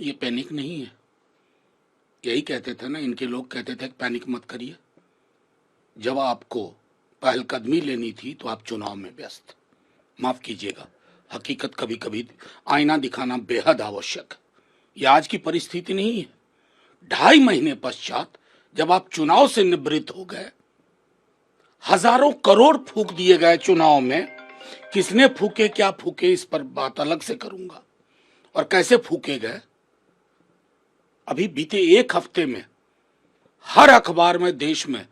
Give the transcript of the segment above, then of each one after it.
ये पैनिक नहीं है। यही कहते थे ना, इनके लोग कहते थे कि पैनिक मत करिए। जब आपको पहलकदमी लेनी थी तो आप चुनाव में व्यस्त। माफ कीजिएगा, हकीकत कभी कभी आईना दिखाना बेहद आवश्यक है। ये आज की परिस्थिति नहीं है। 2.5 महीने पश्चात जब आप चुनाव से निवृत्त हो गए, हजारों करोड़ फूंक दिए गए चुनाव में। किसने फूके, क्या फूके, इस पर बात अलग से करूंगा, और कैसे फूके गए। अभी बीते एक हफ्ते में हर अखबार में देश में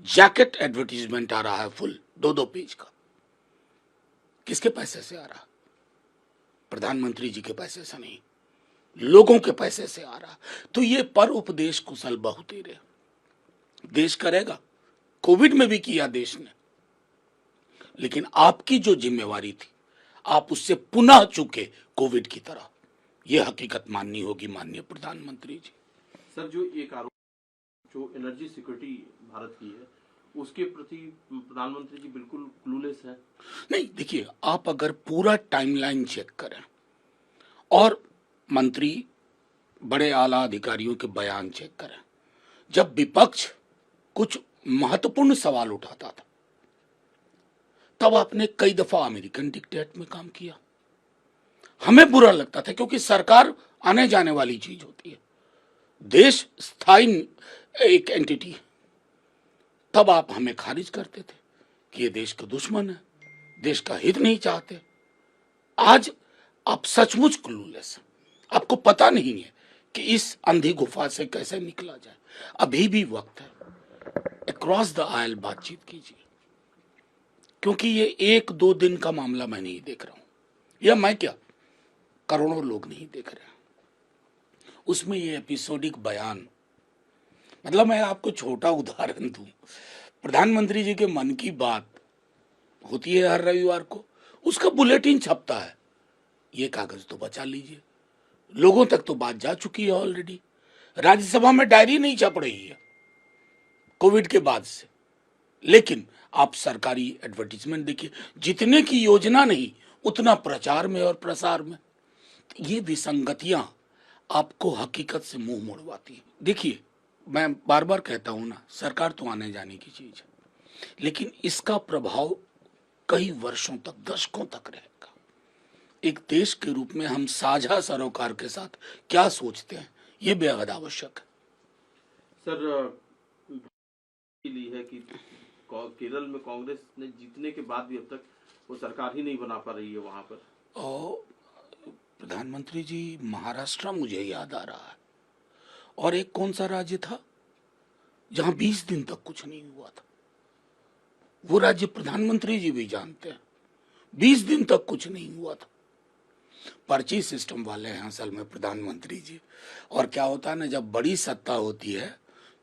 जैकेट एडवर्टीजमेंट आ रहा है, फुल 2-2 पेज का। किसके पैसे से आ रहा? प्रधानमंत्री जी के पैसे से नहीं, लोगों के पैसे से आ रहा। तो ये पर उपदेश कुशल बहुतेरे देश करेगा। कोविड में भी किया देश ने, लेकिन आपकी जो जिम्मेवारी थी आप उससे पुनः चुके कोविड की तरह। यह हकीकत माननी होगी माननीय प्रधानमंत्री जी। सर, जो एक आरोप जो एनर्जी सिक्योरिटी भारत की है उसके प्रति प्रधानमंत्री जी बिल्कुल क्लूलेस है। नहीं, देखिए, आप अगर पूरा टाइमलाइन चेक करें और मंत्री बड़े आला अधिकारियों के बयान चेक करें, जब विपक्ष कुछ महत्वपूर्ण सवाल उठाता था तब आपने कई दफा अमेरिकन डिक्टेट में काम किया। हमें बुरा लगता था क्योंकि सरकार आने जाने वाली चीज होती है, देश स्थायी एक एंटिटी है। तब आप हमें खारिज करते थे कि ये देश का दुश्मन है, देश का हित नहीं चाहते। आज आप सचमुच क्लूलेस हैं। आपको पता नहीं है कि इस अंधी गुफा से कैसे निकला जाए। अभी भी वक्त है, अक्रॉस द आयल बातचीत कीजिए, क्योंकि ये 1-2 दिन का मामला मैं नहीं देख रहा हूं, या मैं क्या, करोड़ों लोग नहीं देख रहे हैं। उसमें ये एपिसोडिक बयान, मतलब मैं आपको छोटा उदाहरण दूं, प्रधानमंत्री जी के मन की बात होती है हर रविवार को, उसका बुलेटिन छपता है। ये कागज तो बचा लीजिए, लोगों तक तो बात जा चुकी है ऑलरेडी। राज्यसभा में डायरी नहीं छप रही है कोविड के बाद से, लेकिन आप सरकारी एडवर्टीजमेंट देखिए, जितने की योजना नहीं उतना प्रचार में और प्रसार में। ये विसंगतियां आपको हकीकत से मुंह मोड़वाती है। देखिए, मैं बार बार कहता हूं ना, सरकार तो आने जाने की चीज है, लेकिन इसका प्रभाव कई वर्षों तक, दशकों तक रहेगा। एक देश के रूप में हम साझा सरोकार के साथ क्या सोचते हैं, ये बेहद आवश्यक है। सर, ली है कि केरल में कांग्रेस ने जीतने के बाद भी अब तक वो सरकार ही नहीं बना पा रही है वहां पर। और प्रधानमंत्री जी, महाराष्ट्र मुझे याद आ रहा है, और एक कौन सा राज्य था जहां 20 दिन तक कुछ नहीं हुआ था। वो राज्य प्रधानमंत्री जी भी जानते हैं, 20 दिन तक कुछ नहीं हुआ था। पर्ची सिस्टम वाले हैं असल में प्रधानमंत्री जी। और क्या होता है ना, जब बड़ी सत्ता होती है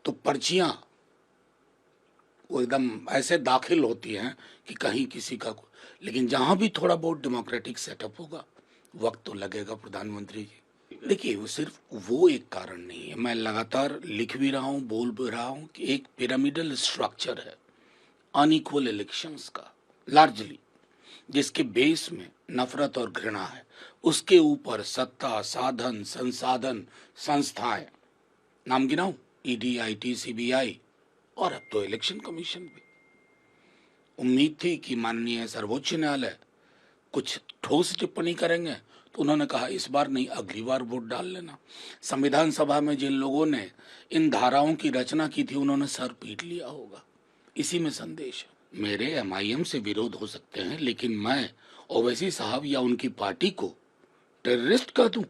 तो पर्चियां वो एकदम ऐसे दाखिल होती हैं कि कहीं किसी का, लेकिन जहां भी थोड़ा बहुत डेमोक्रेटिक सेटअप होगा वक्त तो लगेगा प्रधानमंत्री जी। देखिए, वो सिर्फ वो एक कारण नहीं है, मैं लगातार लिख भी रहा हूं, बोल भी रहा हूं कि एक पिरामिडल स्ट्रक्चर है अनइक्वल इलेक्शंस का, लार्जली, जिसके बेस में नफरत और घृणा है। उसके ऊपर सत्ता, साधन, संसाधन, संस्थाएं, नाम गिनाऊं, ईडी, आईटी, सीबीआई, और अब तो इलेक्शन कमीशन भी। उम्मीद थी कि माननीय सर्वोच्च न्यायालय कुछ ठोस टिप्पणी करेंगे, तो उन्होंने कहा इस बार नहीं, अगली बार वोट डाल लेना। संविधान सभा में जिन लोगों ने इन धाराओं की रचना की थी उन्होंने सर पीट लिया होगा। इसी में संदेश है। मेरे एमआईएम से विरोध हो सकते हैं, लेकिन मैं ओवैसी साहब या उनकी पार्टी को टेररिस्ट कह दूं?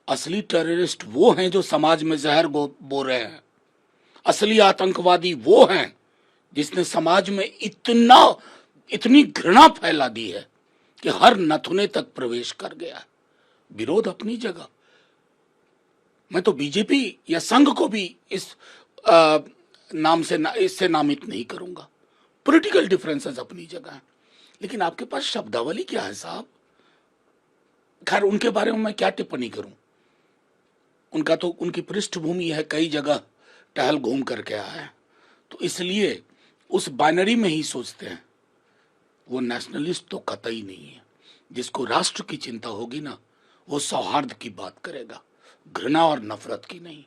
असली टेररिस्ट वो हैं जो समाज में जहर बो रहे हैं। असली आतंकवादी वो हैं जिसने समाज में इतनी घृणा फैला दी है कि हर नथुने तक प्रवेश कर गया। विरोध अपनी जगह, मैं तो बीजेपी या संघ को भी इस नाम से इससे नामित नहीं करूंगा। पॉलिटिकल डिफरेंसेस अपनी जगह है, लेकिन आपके पास शब्दावली क्या है साहब? खैर, उनके बारे में मैं क्या टिप्पणी करूं, उनका तो, उनकी पृष्ठभूमि है, कई जगह टहल घूम करके आया है, तो इसलिए उस बाइनरी में ही सोचते हैं। वो नेशनलिस्ट तो कतई नहीं है। जिसको राष्ट्र की चिंता होगी ना, वो सौहार्द की बात करेगा, घृणा और नफरत की नहीं।